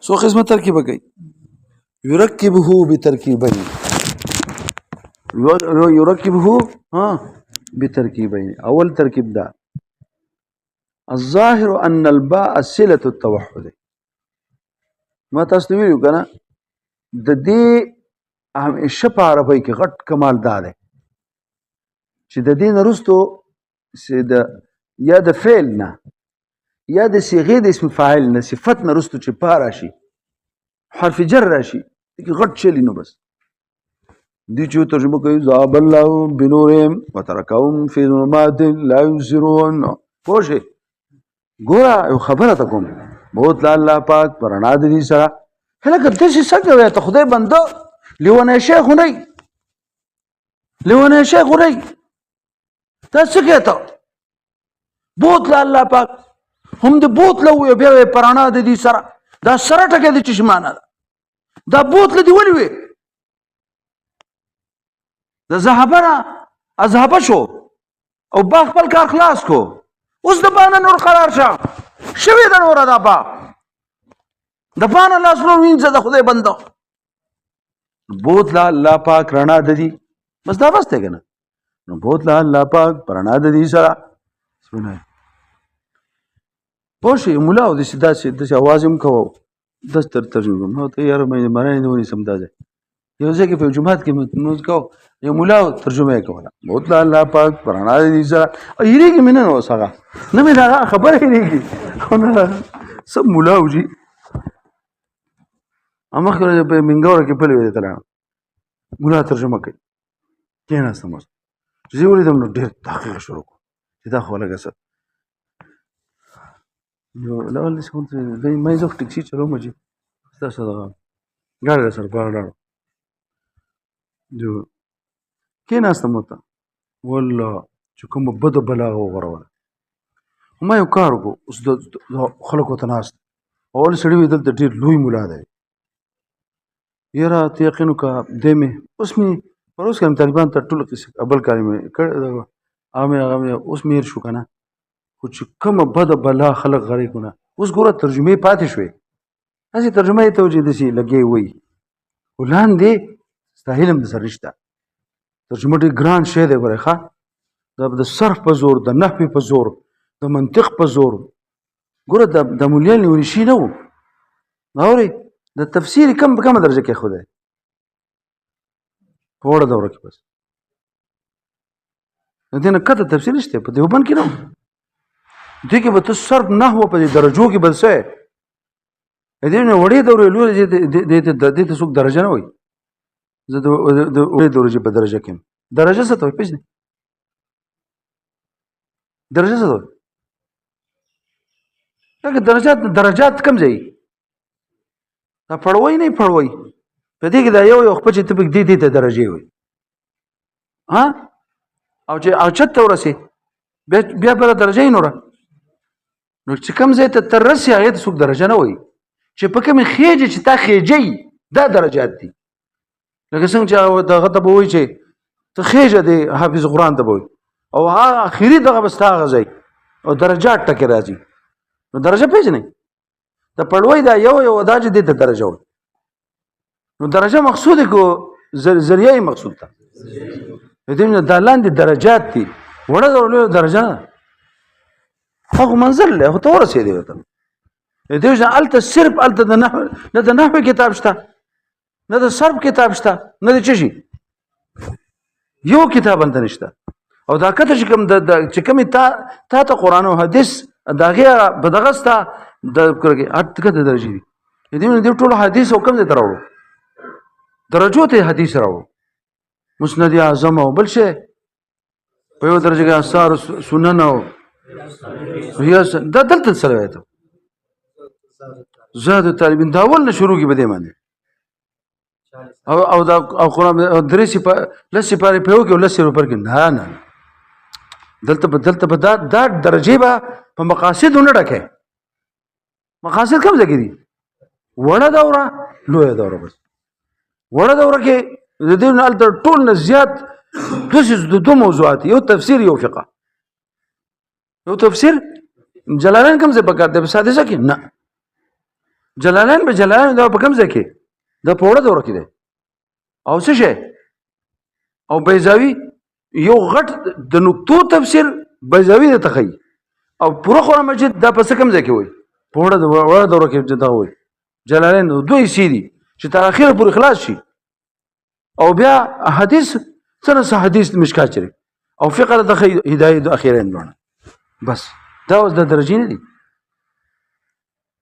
څو قسمه ترکیب کوي يركبه بتركيبين يركبه بتركيبين. اول ترکیب دا الظاهر ان الباء صله التوحد. ما تاسو ویلو کنه د دې همیشه په عربی کې غټ کمال دا دی چې د دې نه وروستو یا د فعل نه یا د صيغې د اسم فاعل نه صفت نه وروستو چې پا راشي حرف جر راشي کې غټ چلی نو بس دي چې ترجمه کوي ذهب الله بنورهم وتركهم في ظلمات لا يبصرون. پوه ګوره یو خبره ته کوم بہت الله پاک پرانا دي سره هلکه داسې څه کوي ته خدای بنده لیونی شیخ نه لیونی شیخ نه تا څه کوي ته بہت الله پاک هم د بوت له بیا پرانا دي سره دا سره ټکه دي چې معنا دا بوتله دی ولې وي د ذهبنا اذهب شو او با خپل کار خلاص کو اوس د باندې نور قرار شه شوی د نور دا با د باندې لاس نور وینځه د خدای بنده بوتله الله پاک رڼا د دي بس دا بس ته کنه نو بوتله الله پاک رڼا د دي سره سونه پوښي مولا او د سیدا د आवाज هم کوو دستر ترجمه نو ته یار مې مرای نه ونی سمداځه یو ځکه په جمعات کې موږ کو یو مولا ترجمه کوله بہت الله پاک پرانا دي سره یریږي مینه نو سره نه مې دا خبره یریږي سب مولا وجي اما خو په منګور کې په لوي ته مولا ترجمه کوي کینا سموس چې ولیدم نو ډېر تحقیق شروع کو چې دا خو لګه څه یو لاول څه د مې زو ټیکسي چلو مجي تاسو دا ګاډي سره پاره جو کینا سموتا والله چې کوم بد بلا وغوروله ما یو کار کو اوس د خلکو تناست اول سړی ویدل د ډېر لوی مولا دی یاره ته یقین وکړه دی مې اوس مې پر اوس کې طالبان ته ټول قصه ابل کاری مې کړ هغه اوس مې شو کنه خو چې کومه بد بلا خلک غری کنه اوس ګوره ترجمه پاتې شوې هسې ترجمه یې توجه دسي لګې وي ولاندې ستاهلم د سرشته ترجمه ډېر ګران شی دی ګوره ښه د صرف په زور د نحوې په زور د منطق په زور ګوره د مولیان نیونی شي نه و اورې د تفسیر کم په کومه درجه کې خو دی په وړه دوره کې بس د دې نه کته تفسیر شته په دیوبند کې نه دې کې به ته صرف نحو په درجو کې بل څه دې نه وړې دورې لولې دې ته څوک درجه نه وي زه د وړې درجه په درجه کې درجه څه ته پیژنې درجه څه ته هغه درجات کم ځای دا پړوي نه پړوي په دې کې دا یو خپل چې ته دې ته درجه وي ها او چې ورسې بیا بل درجه یې نوره نو چې کوم ځای ته تر رسې هغې ته څوک درجه نه وایي چې په کومې خېجې چې تا خېجئ دا درجات دي لکه څنګه چې دغه ته به وایي چې ته خېجه دی حافظ قرآن ته به وایي او هغه اخري دغه به ستا هغه ځای او درجات ټکې راځي نو درجه پېژنئ د پړوی دا یو دا چې دې ته درجه وایي نو درجه مقصود کو ذریعه مقصود ده دې نه دا لاندې درجات دي وړه ډول درجه هغه منزل له هو تور رسیدي وته دې ځکه الته صرف الته د نحو نه د نحو کتاب شته نه د صرف کتاب شته نه د چشي یو کتاب انت نشته او دا کته چې کوم د چې کوم تا ته قران او حديث داغه بدغستا د کړه اټکه د درجه دي دې ټول حديث حکم دې تراوړو درجو ته حديث راوړو مسند اعظم او بل شي په یو درجه کې اثار سنن او هي دا دلته سره وایته زاد طالبین دا ول شروع کې بده باندې او دا او قرآن درې لسی پاره په یو کې لسی روپر کې نه دلته په دا درجه به په مقاصد نه ډکه مقاصد کوم ځای کې دي وړه دوره لوی دوره بس وړه دوره کې د دې نه الته ټول نه زیات دوه موضوعات یو تفسیر یو فقه یو تفسیر جلالین کوم ځای پکار دی په ساده ځکه نه جلالین به جلالین دا په کوم ځای کې دا په وړه دوره کې دی او څه شی او بیضاوي یو غټ د نقطو تفسیر بیضاوي د تخی او پوره قرآن مجید دا په کوم ځای کې وایي په وړه دوره کې دا وایي جلالین دوی سیدي چې تر اخره پورې خلاص شي او بیا حدیث څنګه حدیث مشکات چره او فقره د هدايه د اخیرین لونه بس دا اوس د درجې نه دي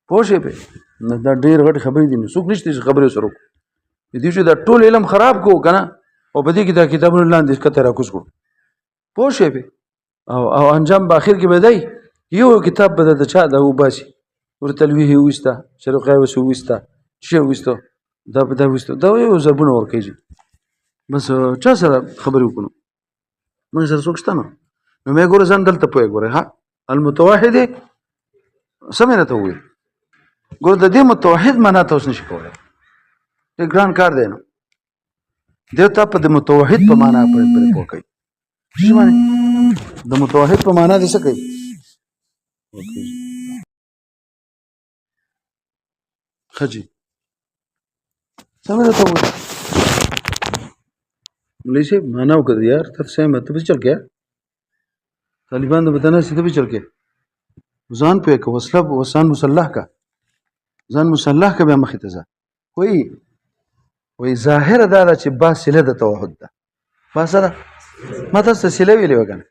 پوښې په دا ډېر غټ خبرې دي نو څوک نشته چې خبرې سره دي چې دا ټول علم خراب کو کنه او په دې کې دا کتابونه لاندې کته راکوس کو پوښې په او انجام په اخر کې به دی یو کتاب به د چا د وباسي ورته لوی وستا شرقه وسوستا شی وستا دا به دا وستا دا یو زربونه ور کوي بس چا سره خبرې وکړو من سره څوک شته نو مې ګوره ځان دلته پوهه ګوره ها المتوحد سمینه ته وي ګوره د دې متوحد معنا ته اوس نشي کولای ډېر ګران کار دی نو دیو ته په د متوحد په معنا پرې پوه کوي څه معنی د متوحد په معنا دې څه کوي خجي سمینه ته وي ملیشه معنا وکړ یار ته سم ته چل کې طالبان د بدنه سیده به چل کې ځان په کو وسلب وسان مسلح کا ځان مسلح کا به مخې ته ځه وای ظاهر دا چې با سله د توحید ده با سره ماته سله ویلې وګنه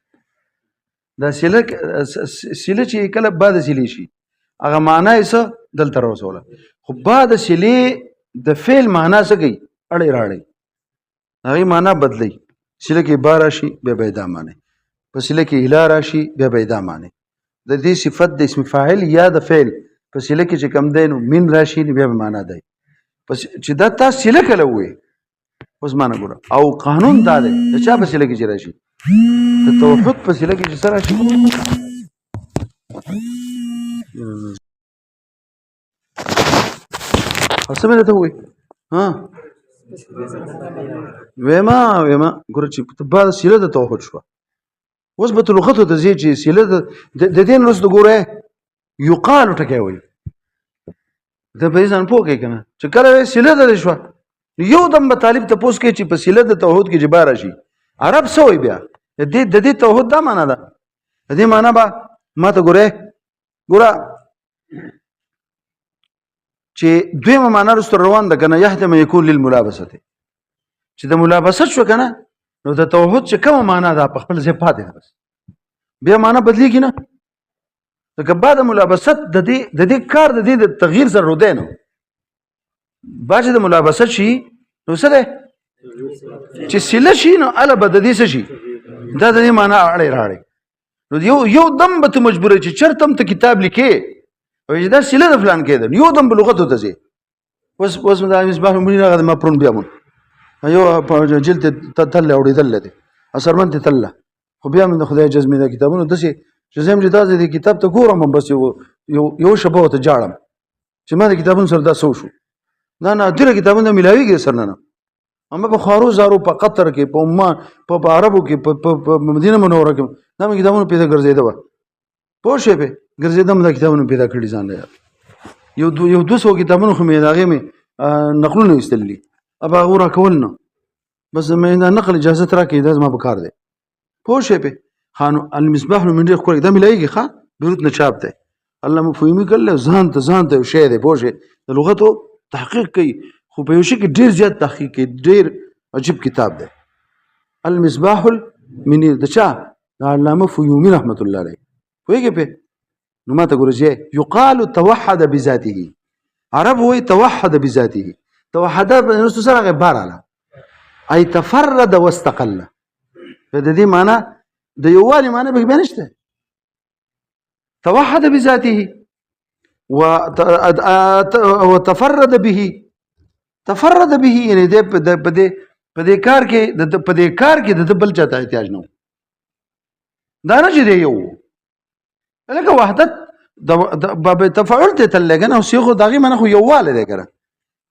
دا سله چې کله بعد سلی شي هغه معنا یې څه دلته راوصله خو بعد سلی د فعل معنا څه کوي اړې راړې هغه معنا بدلی سله کې با راشي بیا پیدا معنی پس سله کې اله راشي بیا پیدا معنی د دې صفت د اسم فاعل یا د فعل پس سله کې چې کم دینو من راشي بیا معنا دی پس چې دا تاسو سله کله وې اوس معنا ګوره او قانون دا دی چې چا په سله کې راشي د توحید په سله کې چې سره راشي اوس مې ته وې ها وېما ګوره چې په بعد سله د توحید شو اوس به لغت ته زی چې سله د دین رسد ګوره یقال ټکی وي دا به ځان پوهی کنه چې کله سله د شو یو دم به طالب ته پوس کې چې په سله د توحید کې جبار شي عرب سوې بیا د دې توحید دا معنا ده د دې معنا با ما ته ګوره چې دویمه معنا رسول روان ده کنه یحتم یکون للملابسه چې د ملابسه شو کنه نو د توحید چې کومه معنا ده په خپل ځای پاتې ده بس بیا معنا بدلیږي نه ځکه بعد ملابست د دې کار د دې د تغییر سره رو دی نو باج د ملابست شي نو څه ده چې سله شي نو اله بد دې څه شي دا د دې معنا اړې راړې نو یو دم به ته مجبور چې چرته ته کتاب لیکې او دا سله د فلان کېده یو دم په لغت ته ځي اوس دا مصباح المنیر هغه ما پرون بیا مون یو جلد تل اوریدل دي اثرمن تل خو بیا من خدای جزمه د کتابونو دسي چې زم چې دا د کتاب ته ګورم بس یو شبه ته جاړم چې ما د کتابونو سره دا سو شو نه ډیره کتابونه ملاویږي سره نه اما په خارو زارو په قطر کې په عمان په عربو کې په مدینه منوره کې دا کتابونه پیدا ګرځیدا و پوه شئ په ګرځیدم دا کتابونه پیدا کړی ځان له یو 200 کتابونه خو مې داغه مې نقلونه استللی ابا غورا کولنه بس مې نقل اجازه راکې دا زما په کار دی پوه شئ په خانو المصباح المنیر خو دا ملایږي ښا بیروت نه چاپ دی الله مفهومي کړل ځان ته شی دی پوه شئ د لغتو تحقیق کوي خو په یو شي کې ډیر زیات تحقیق کوي ډیر عجیب کتاب دی المصباح المنیر د چا د علامه فیومی رحمت الله علیه وایي په نو ماته ګورځي یقال توحد بذاته عرب وایي توحد بذاته توحد نو سره غبار علی اي تفرد واستقل د دې معنی د یووالي معنی به بنشته توحد بذاته وتفرد به یعنی په دې کار کې د بل چاته احتیاج نه دا نه چې دی یو لکه وحدت د باب تفاعل ته تلګن او سیغه دغه منه خو یوواله دی کنه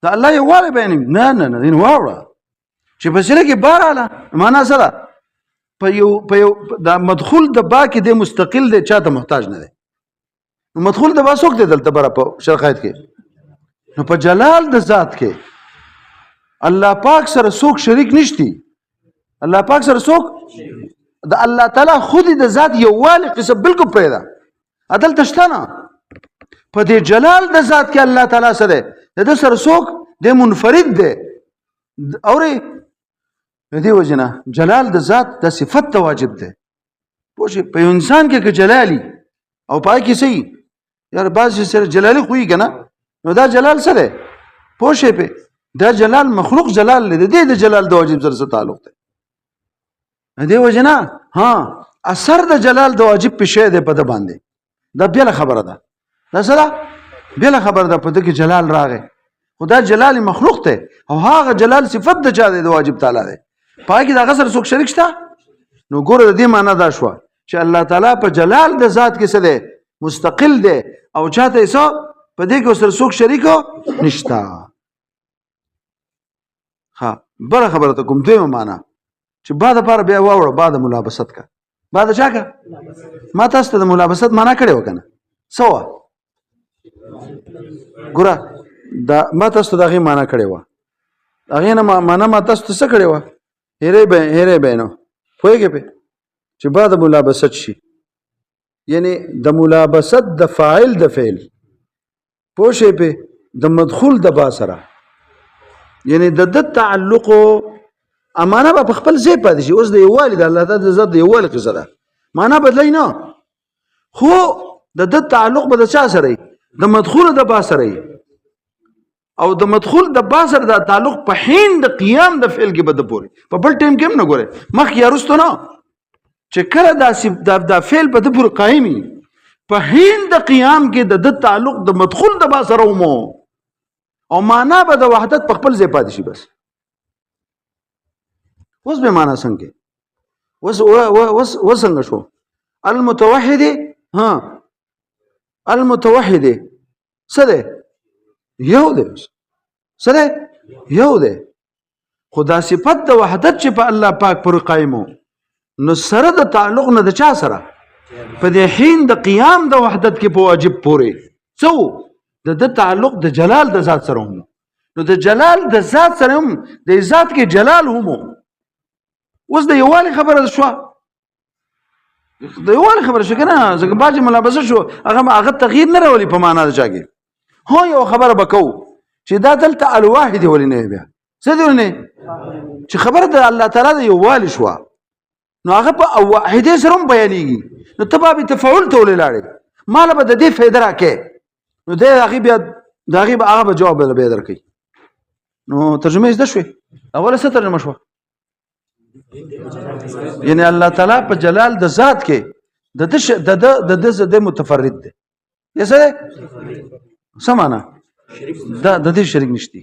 دا الله یوواله بیان نه دین واوړه چې په سره کې بار اعلی معنا سره په یو دا مدخول د با کې د مستقل دی چاته محتاج نه دی مدخول د با څوک دی دلته بره په شرقایت کې نو په جلال د ذات کې الله پاک سره څوک شریک نشتی. الله پاک سره څوک د الله تعالی خود د ذات یووالی قصه بالکل پیدا عدل تشتانه په دې جلال د ذات کې الله تعالی سره د سره څوک د منفرد دی. اوري دې وجنه جلال د ذات د صفت ته واجب دی. پوه په انسان کې جلالي او پای کې صحیح یار بعض سره جلالي خوې کنه نو دا جلال سره پوه په دا جلال مخلوق جلال لري د جلال د واجب سره تعلق دی. دې وجنه ها اثر د جلال د واجب په شه ده په د باندې دا بل خبره ده. دا سره بل خبره ده په دې کې جلال راغی خدا جلال مخلوق ته او هغه جلال صفت د چا د واجب تعالی ده. پای کې دا غسر څوک شریک شته نو ګوره د دې معنی دا شو چې الله تعالی په جلال د ذات کې څه ده مستقل ده او چاته ایسو په دې کې سره څوک شریک نشتا. ها بل خبره ته کوم دویمه معنی چې بعد لپاره بیا واوړه بعد ملابست کا بعد چا کا ما تاسو ته د ملابست معنا کړو کنه سوا ګوره دا ما تاسو ته دغه معنا کړو هغه نه معنا ما تاسو ته څه کړو هره به نو پوهیږئ په چې بعد ملابست شي یعنی د ملابست د فاعل د فعل پوه په د مدخول د با سره یعنی د تعلق امانه په خپل ځای پاتې شي. اوس د یووالي د الله تعالی د ذات د یووالي قصه ده معنا بدلای نه خو د تعلق به د چا سره د مدخول د با سره او د مدخول د با سره د تعلق په حین د قیام د فعل کې بده پوري په بل ټیم کې نه ګوره مخ یا رستو نه چې کله د فعل په د پور قائمي په حین د قیام کې د تعلق د مدخول د با سره مو او معنا به د وحدت په خپل ځای پاتې شي. بس اوس به معنا څنګه وس څنګه شو المتوحد ها المتوحد سره یو دی سره یو دی خدا صفت د وحدت چې په الله پاک پر قائمو نو سره د تعلق نه د چا سره په دې حین د قیام د وحدت کې په واجب پوري څو د تعلق د جلال د ذات سره هم نو د جلال د ذات سره هم د ذات کې جلال هم اوس د یووالي خبره شو د یووالي خبره شو کنه ځکه باج ملابسه شو هغه تغییر نه راولي په معنا د چاګي هو یو خبره بکو چې دا دلته الواحد ولنه بیا څه دی ولنه چې خبره د الله تعالی د یووالي شو نو هغه په واحد سره بیانېږي نو تبا به تفاعل ته ولاړې مال به د دې فائدہ راکې نو د هغه بیا د هغه جواب به درکې نو ترجمه زده شوې اوله څه ترجمه شو یعنی الله تعالی په جلال د ذات کې د متفرد دی یسه سمانا د دې شریک نشتی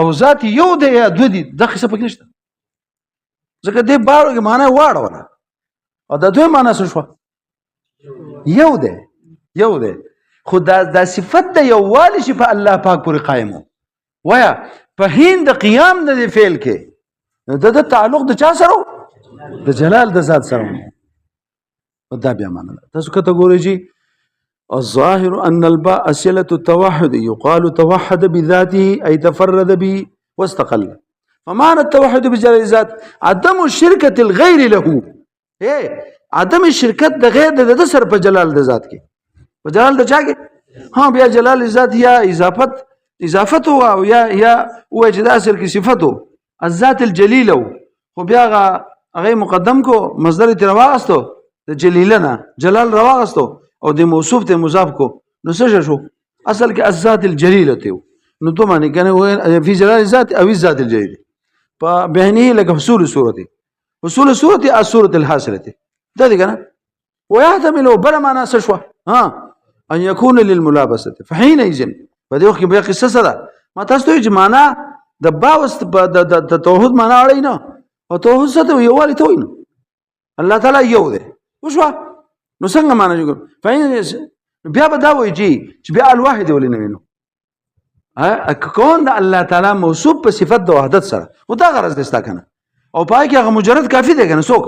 او ذات یو دی یا دو دی د خصه پکې نشته ځکه دې بارو کې معنی واړه او د دوی معنی څه شو یو دی خدا د صفت د یووالي شي په الله پاک پورې قائمو ویا په هین د قیام د فعل کې د تعلق د چا سره د جلال د ذات سره دا بیا معنا تاسو کته ګورئ جی الظاهر ان الباء صله التوحد يقال توحد بذاته اي تفرد به واستقل فمعنى التوحد بجلال الذات عدم الشركه الغير له عدم الشركت د غیر د سر په جلال د ذات کې په جلال د چا کې ها بیا جلال الذات یا اضافت او یا وجد اصل کې صفته الذات الجلیله خو بیا هغه مقدم کو مصدر تر واغستو د جلیلنا جلال رواغستو او د موصوف ته مضاف کو نو څه شو اصل کې الذات الجلیله ته نو دوه معنی کنه فی جلال الذات او الذات الجلیله په بهنه لکه حصول صورت الصوره الحاصله ده دي کنه ويحتمل بل معنی څه شو ها ان يكون للملابسه فحينئذ په دې وخت کې بیا قصه سره ما تاسو ته چې معنا د باوست د توحید معنا اړین او توحید څه یو والی ته وینو الله تعالی یو دی وشو نو څنګه معنا جوړ فین بیا به دا وایي چې بیا الواحد ولې نه وینو کون د الله تعالی موصوف په صفت د وحدت سره او دا غرض دستا کنه او پای کې هغه مجرد کافی دی کنه څوک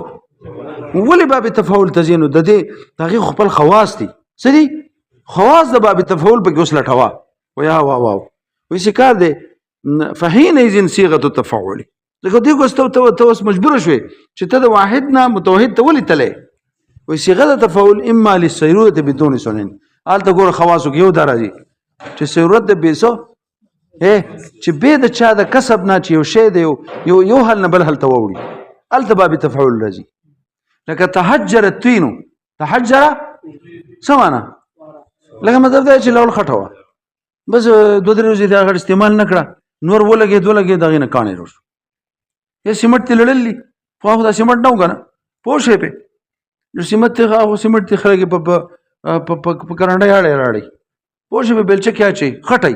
ولې باب تفاعل تزینو د دې تغیر خپل خواص دي څه دي خواص د باب تفاعل په کې اوس لټوا ویا واو وایي چې کار دی فحینئذ صیغة التفعل ځکه دې اوس ته اوس مجبوره شوې چې ته د واحد نه متوحد ته ولې تللی وایي صیغه د تفعل اما للصیرورة بدون سنن هلته ګوره خواصو کې یو دا راځي چې صیرورت د بې څه چې بې د چا د کسب نه چې یو شی دی یو حل نه بل حل ته واوړي هلته باب تفعل راځي لکه تحجر الطین تحجر څه معنا لکه مطلب دا چې لول خټه وه بس 2-3 ورځې د هغه استعمال نه کړه نور ولګېد د هغې نه کاڼې جوړ شو یا سیمټ ترې لړلي خو هغه دا سیمټ نه و که نه پوه شوې پرې نو سیمټ ترې خلک په کرنډۍ راړئ پوه شوې په بېلچه کې اچوي خټئ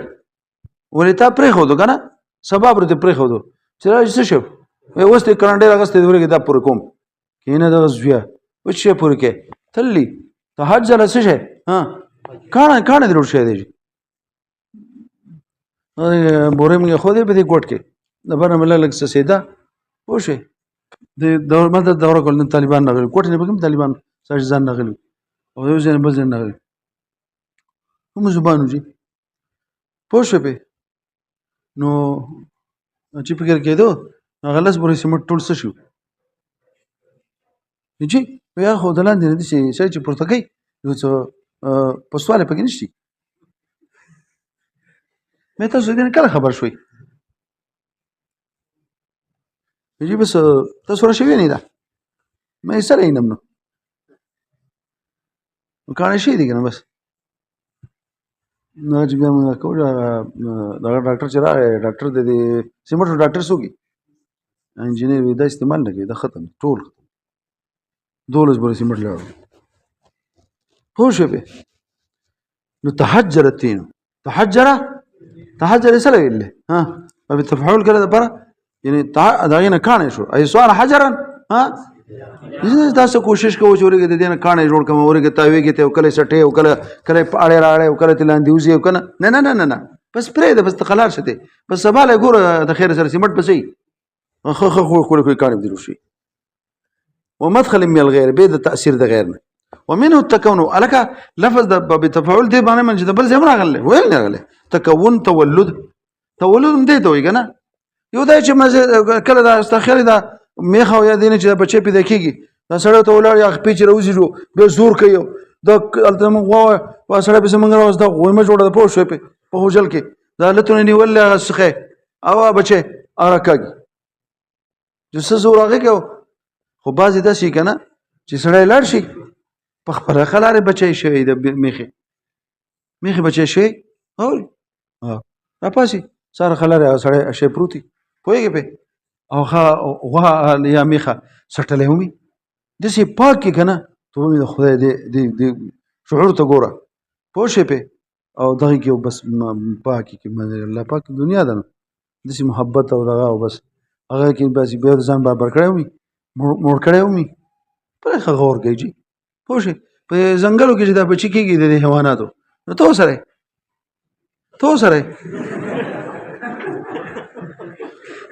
ولې تا پرېښودو که نه سبا به ورته پرېښودو چې را څه شو اوس دې کرنډۍ راغستې د ورګې دا پورې کوم کښېنه دغه زویه اوس شی پورې کې تللی تحجله څه شی کاڼه دې روډ شی دی بورې مې ښودې په دې ګوټ کې د بره مې لږ څه سیده پوه شوې ما ته دوره کول طالبان راغلي کوټې نه پکې طالبان ساجي ځان راغلي او یو ځای نه بل ځای نه راغلي کومو زبانو جي پوه شوې پې نو چې فکر کېدو هغه لس بورې سیمټ ټول څه شو جي یا خو د لاندې نه داسې سړی چې پورته کوي یو څه په سوال یې پکې نشته مې تاسو دې نه کله خبر شوئ جی بس تاسو راشوي نه ده مې سره اینم نو کاڼې شي دي که نه بس نو چې بیا موږ کوو دغه ډاکټر چې راغی ډاکټر د دې سیمټو ډاکټر څوک انجینر وي دا استعمال نه کوي دا ختم ټول 12 بورې سیمټ لاړو پوه شوې پې نو تحجر الطین تحجر سره ویلې په تفعول کړه دپاره یعنی د هغې نه کاڼی شو ایسوال حجرا تاسو کوشش کوو چې ورګې د دې نه کاڼی جوړ کړم ورګې تاویږې ته او کله یې سټې او کله یې اړې راړې او کله یې لاندې وځي او که نه بس پرېږده بس ته خلاص شه دی بس سبا له ګوره د خیر سره سیمټ بس وي ښه خوړې کاڼې به دې جوړ شي ومدخل من الغیر بې د تاثیر د غیر نه ومنه التکون الکه لفظ د بتفاعل دې باندې من چې د بل ځای هم راغلی ویل نه راغلی تکون تولد هم دې ته وایي که نه یو دا چې کله دا استخیل دا میخه او یا دی نه چې دا بچی پیدا کېږي دا سړی ته ولاړ یا خپې چې راوځي بیا زور کوي دا هلته موږ غوا سړی پسې موږ راوځ دا غویمه جوړه ده پوه شوې په هوټل کې دا هلتونه نیولې هغه څخی او بچی هغه راکاږي چې څه زور هغې کوي خو بعضې داسې که نه چې سړی لاړ شي په خپله ښه لارې بچی شوی د میخې بچی شوی اوري راپاسي ساره ښه لارې هغه سړی شی پروت وي پوهېږې پې او غوا یا میخه سټلی هم وي داسې پاک کې که نه ته ومې د خدای دې شعور ته ګوره پوه شوې پې او دغې کې بس پاکې کې الله پاک دنیا ده نو داسې محبت او دغه او بس هغه کې بس بیا ځان برابر کړی وي موړ کړی وي پرې ښه غور کوي جي پوه شوې په ځنګلو کې چې دا بچي کېږي د دې حیواناتو نو ته ورسره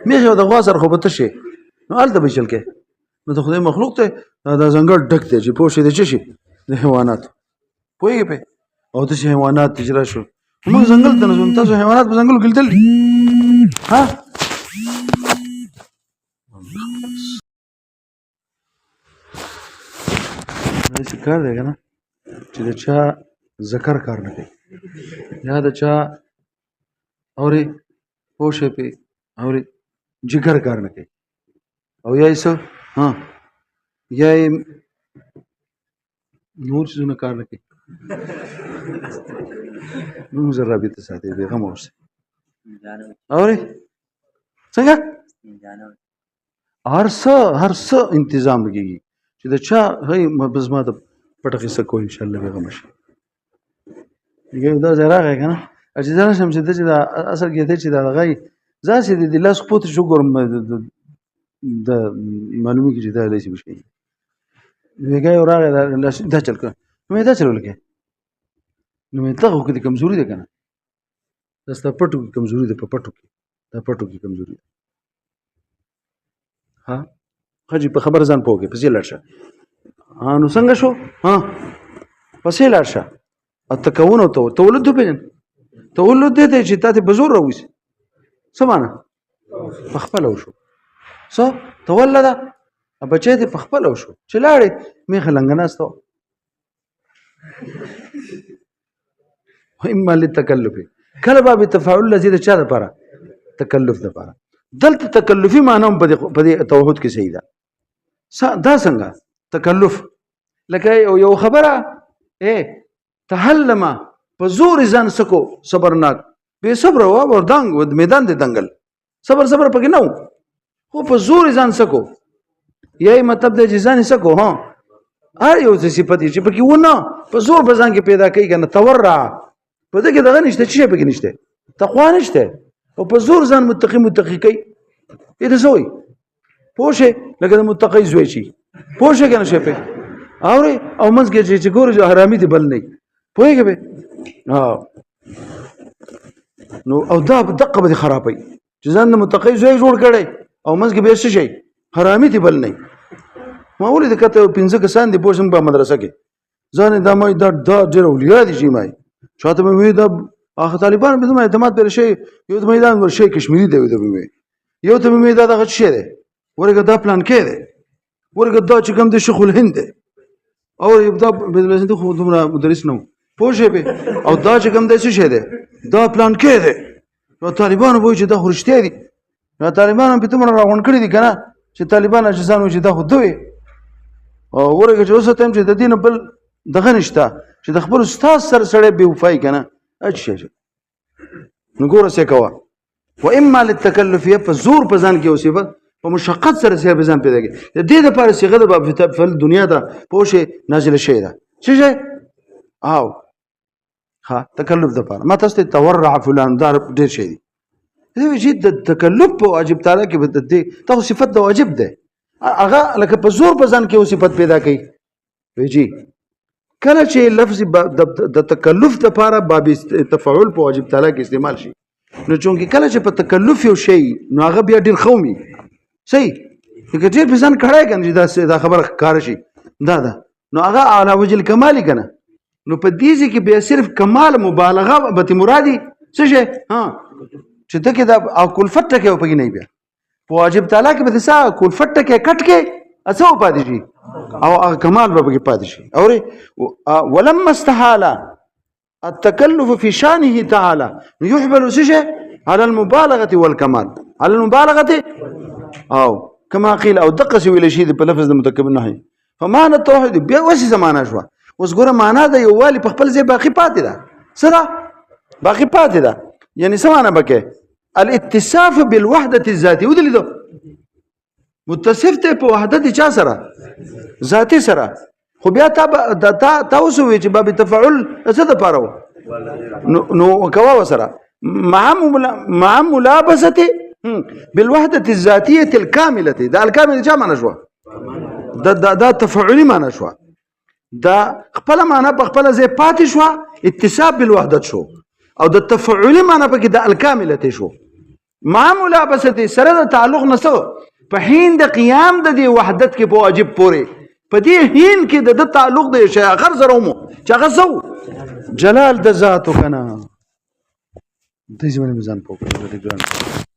میخې او د غوا سره خو به تش شي نو هلته به چل کې نو د خدای مخلوق ته دا ځنګل ډک دی چې پوه شي د څه شي د حیواناتو پوهېږې پې او داسې حیوانات چې راشو موږ ځنګل ته نه ځو تاسو حیوانات په ځنګلو کې لیدلي داسې کار دی که نه چې د چا ذکر کار نه کوي یا د چا اورې پوه شوې پې اورې جګر کار نه کوي او یا یې څه یا یې نور څیزونه کار نه کوي موږ زر رابطه ساتي بېغمه اوسئ اورې څنګه هر څه انتظام کېږي چې د چا هی بس ما ته پټه قصه کوي انشاءالله بېغمه شي دا ځای راغی که نه چې زه راشم چې ته چې دا اصل کې ته چې دا دغه یې زه هسې د لاس خپو ته چې وګورم د معلومېږي چې دا داسې به شي ویګا یو راغی دا چل کړه نو مې دا چل ولګې نو مې دغه خو کې د کمزوري ده که نه دا ستا پټو کې کمزوري ده په پټو کې دا پټو کې کمزوري ده ښه جي په خبره ځان پوه کړې پسې لاړ شه نو څنګه شو پسې لاړ شه تکون او تولد وپېژن تقول له دې چې تاسو په زور راوځي څه معنا په خپل وشو څه تولد بچی دې په خپل وشو چې لاړې میخه لنګناستو اما للتکلف کله باب تفاعل الذي د چا لپاره تکلف لپاره دلته تکلفي معنی هم په دې توحید کې صحیح ده دا څنګه تکلف لکه یو خبره تحلم په زور ځان سکو صبرناک به صبر و وردانګ ود میدان دې دنګل صبر پکې نه خو په زور ځان سکو یہی مطلب د ځان سکو ها هر یو څه صفت چې پکې ونه په زور په ځان کې پیدا کوي کنه تورع په دې کې دغه نشته چې پکې نشته تقوا نشته او په زور ځان متقی کوي دې زوی پوښه لکه متقی زوی شي پوښه کنه شي په او منځ کې چې ګور جو حرامي دي بل نه پوهیږي به نو او دا دقه به خرابوي چې ځان متقی زوی جوړ کړي او منځ کې به څه شي حرامي دي بل نه ما ولې د کته 15 کسان دي پوښتنه په مدرسه کې ځان دا مې دا ډېر اولیا دي چې مې شاته مې دا اخ طالبان به ما اعتماد پر شي یو د میدان ور شي کشمیری دی مې یو ته مې دا دغه شي دی ورګه دا پلان کې دی ورګه دا چې کوم د شیخ الهند دی او یبدا بدلسنت خو دومره مدرس نو پوښې به او دا چې کوم د شي دی دا پلان کې دی نو طالبان وایي چې دا خرشته دي نو طالبان په تمره راغون کړی دي کنه چې طالبان اجزان وایي چې دا خو دوی او ورګه چې اوسه تم چې د دین بل دغه نشته چې د خپل استاد سره سره به وفای کنه اچھا نو ګوره څه کوا و اما للتکلف په زور په ځان کې اوسېبه په مشقت سره څه به ځان پیدا کوي د دې لپاره صيغه د باب فل دنیا دا پوښه نازل شي دا څه او ها تکلف د لپاره ما تاسو تورع فلان دار ډیر شي دی وجود د تکلف په واجب تعالی کې بد دي تاسو صفت د واجب ده هغه لکه په زور په ځان کې او صفت پیدا کوي ویجی کله چې لفظ د تکلف لپاره باب تفاعل په واجب تعالی کې استعمال شي نو چونکه کله چې په تکلف یو شی نو هغه بیا ډیر خومي صحیح که ډیر په ځان کړای کنه دا خبره کار شي دا نو هغه اعلی وجه الکمال کنه نو په دې کې بیا صرف کمال مبالغه به مرادي څه شي ها چې ته کې دا کلفت کې وپګی نه بیا په واجب تعالی کې به څه کلفت کې کټ کې اڅو پاتې شي او کمال به کې پاتې شي او ولما استحال التكلف في شانه تعالى يحمل شيء على المبالغه والكمال على المبالغه او كما قيل او دقه ویل شي په لفظ د متکبر نه فمعنى التوحید بیا وسی زمانہ شو اوس ګوره معنا د یو والی په خپل ځای باقی پاتې ده سره باقی پاتې ده یعنی سمانه بکې الاتصاف بالوحده الذاتيه ودلیدو متصف ته په وحدت چا سره ذاتی سره خو بیا تاسو وی چې باب تفاعل څه د پاره نو کوا وسره مع ملابسه بالوحده الذاتيه الكامله دا الكامله چا معنی شو دا تفاعلي معنی شو دا خپل معنی په خپل ځای پاتې شو اتصاف بالوحدت شو او د تفاعلي معنی په کې د الکامله شو مع ملابسه سره د تعلق نسو په حين د قیام د دې وحدت کې په واجب پورې په دې حين کې د تعلق د شی اخر سره مو چې هغه سو جلال د ذات کنه د ځمن میزان په